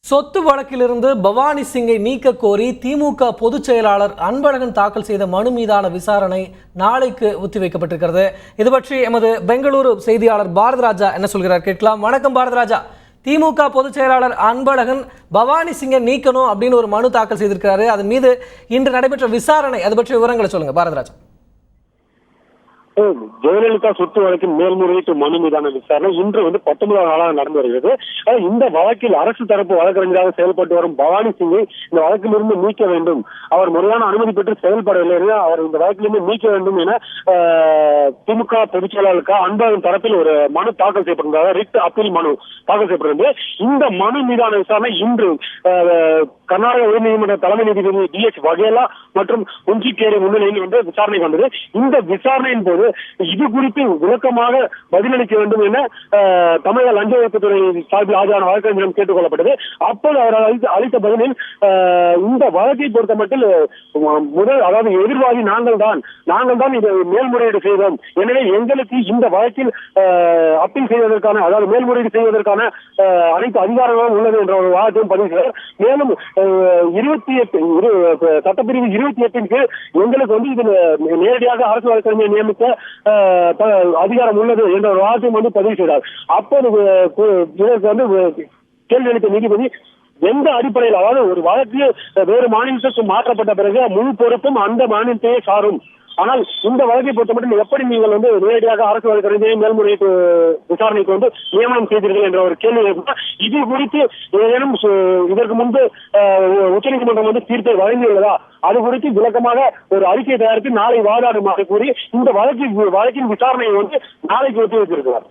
சொத்து வழக்கிலிருந்து பவானி சிங்கை நீக்க கோரி திமுக பொதுச் செயலாளர் அன்பழகன் தாக்கல் செய்த மனு மீதான விசாரணை நாளைக்கு ஒத்திவைக்கப்பட்டிருக்கிறது. இது பற்றி எமது பெங்களூரு செய்தியாளர் பாரதிராஜா என்ன சொல்கிறார் கேட்கலாம். வணக்கம் பாரதிராஜா. திமுக பொதுச் செயலாளர் அன்பழகன் பவானி சிங்கை நீக்கணும் அப்படின்னு ஒரு மனு தாக்கல் செய்திருக்கிறாரு. அது மீது இன்று நடைபெற்ற விசாரணை, அது பற்றி விவரங்களை சொல்லுங்க பாரதிராஜா. ஜெயலலிதா சொத்து வழக்கின் மேல்முறையீட்டு மனு மீதான விசாரணை இன்று 19ஆம் நாளாக நடந்து வருகிறது. இந்த வழக்கில் அரசு தரப்பு வழக்கறிஞராக செயல்பட்டு வரும் பவானி சிங்கை இந்த வழக்கிலிருந்து நீக்க வேண்டும், அவர் முறையான அனுமதி பெற்று செயல்படவில்லை, அவர் இந்த வழக்கிலிருந்து நீக்க வேண்டும் என திமுக பொதுச் செயலாளருக்கு அன்பழகன் தரப்பில் ஒரு மனு தாக்கல் செய்யப்பட்டிருந்தது. ரிட் அப்பீல் மனு தாக்கல் செய்யப்பட்டிருந்தது. இந்த மனு மீதான விசாரணை இன்று கர்நாடக உயர்நீதிமன்ற தலைமை நீதிபதி DH வகேலா மற்றும் உஞ்சிக்கேரி முன்னிலையில் விசாரணை வந்தது. இந்த விசாரணையின் போது இது குறித்து விளக்கமாக பதிலளிக்க வேண்டும் என தமிழக லஞ்ச ஒழிப்புத்துறை சார்பில் ஆஜரான வழக்கறிஞரிடம் கேட்டுக் கொள்ளப்பட்டது. அப்போது அவர் அளித்த பதிலில் இந்த வழக்கை பொறுத்த மட்டும் அதாவது எதிர்வாதி நாங்கள் தான் இதை மேல்முறையீடு செய்தோம், எனவே எங்களுக்கு இந்த வழக்கில் அப்பீல் செய்வதற்கான, அதாவது மேல்முறையீடு செய்வதற்கான அனைத்து அதிகாரங்களும் உள்ளது என்ற ஒரு வாதத்தையும் பதிவு செய்தார். மேலும் 28 சட்டப்பிரிவு 28 எங்களுக்கு இதில் நேரடியாக அரசு வழக்கறிஞரை நியமிக்க அதிகாரம் உள்ளது என்ற ஒரு வாதத்தையும் பதிவு செய்தார். அப்போது இதற்கு கேள்வி அளித்த நீதிபதி எந்த அடிப்படையில், அதாவது ஒரு வழக்கு வேறு மாநிலத்திற்கு மாற்றப்பட்ட பிறகு முழு பொறுப்பும் அந்த மாநிலத்தையே சாரும், ஆனால் இந்த வழக்கை பொறுத்த மட்டும் எப்படி நீங்கள் நேரடியாக அரசு வழக்கறிஞரை மேல்முறையீட்டு விசாரணைக்கு நியமனம் செய்தீர்கள் என்ற ஒரு கேள்வி. இது குறித்து ஏதேனும் இதற்கு முன்பு உச்சநீதிமன்றம் தீர்ப்பை வழங்கியுள்ளதா, அது குறித்து விளக்கமாக ஒரு அறிக்கை தயாரித்து நாளை வாதாடுமாறு கூறி இந்த வழக்கின் விசாரணையை நாளைக்கு ஒத்தி வைத்திருக்கிறார்.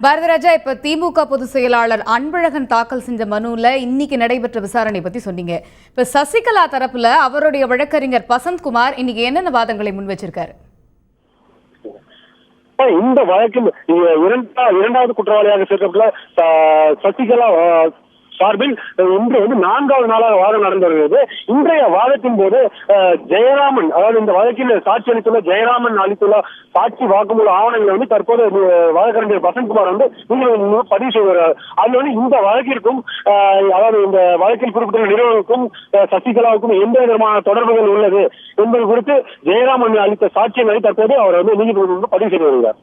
பாரதிராஜா, இப்ப திமுக பொதுச் செயலாளர் அன்பழகன் தாக்கல் செஞ்ச மனுல இன்னைக்கு நடைபெற்ற விசாரணை பத்தி சொன்னீங்க. இப்ப சசிகலா தரப்புல அவருடைய வழக்கறிஞர் பசந்த்குமார் இன்னைக்கு என்னென்ன வாதங்களை முன் வச்சிருக்காரு? இந்த வழக்கில் இரண்டாவது குற்றவாளியாக சேர்க்கப்பட்ட சசிகலா சார்பில் இன்று 4வது நாளாக வாதம் நடந்து வருகிறது. இன்றைய வாதத்தின் போது ஜெயராமன், அதாவது இந்த வழக்கில் சாட்சி அளித்துள்ள ஜெயராமன் அளித்துள்ள சாட்சி வாக்குமூல ஆவணங்களை தற்போது வழக்கறிஞர் பசந்த்குமார் பதிவு செய்வார். அது இந்த வழக்கிற்கும், அதாவது இந்த வழக்கில் குறிப்பிட்ட நிறுவனருக்கும் சசிகலாவுக்கும் எந்த விதமான தொடர்புகள் உள்ளது என்பது குறித்து ஜெயராமன் அளித்த சாட்சியங்களை தற்போது அவர் நீதிபதி பதிவு செய்து வருகிறார்.